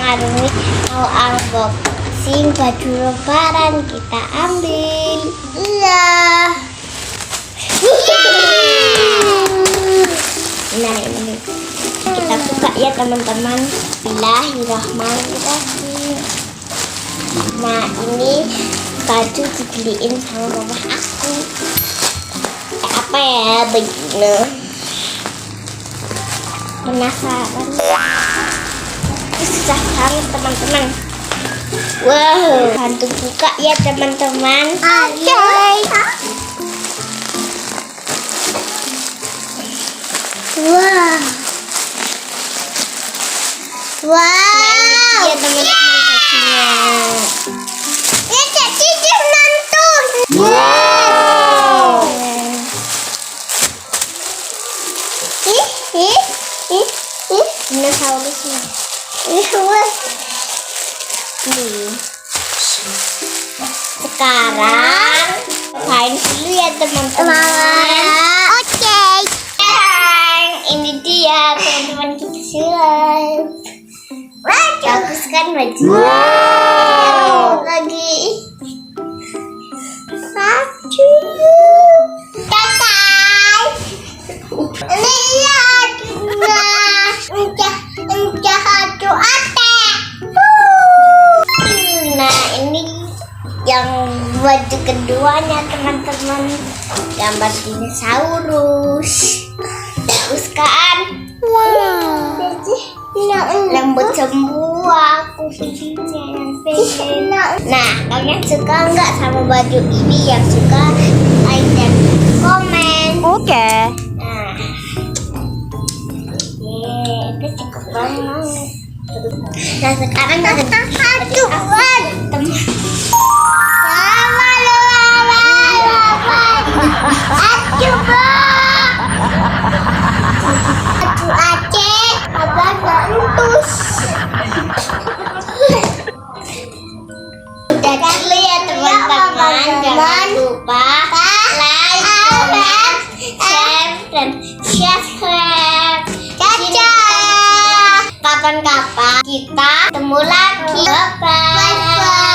Arumi mau unboxing baju lebaran, kita ambil. Iya. Nah, ini kita buka ya teman-teman. Bismillahirrahmanirrahim. Nah, ini baju dibeliin sama mama aku. Apa ya begini? Penasaran? Susah banget teman-teman. Wow, bantu buka ya teman-teman. Oke. Wow. Wow. Nah, ini dia teman-teman bajunya. Ini jadi nonton. Wow. Dinosaurusnya. Nih. Sekarang main dulu ya teman-teman. Oke. Ini dia teman-teman, kita siap. Bagus kan bajunya? Wow. Lagi baju. Kakak. Lihat. Udah satu ate. Nah, ini yang baju keduanya teman-teman, gambar dinosaurus. Bagus kan? Wow. Lembut semua kucingnya yang pengen. Nah, kalian suka nggak sama baju ini? Yang suka like dan komen. Oke. Itu cukup banget. Nah, sekarang kita acuan teman. Udah dulu ya teman-teman, jangan lupa like, comment, share, dan subscribe. Dadah. Kapan-kapan kita ketemu lagi. Bye-bye.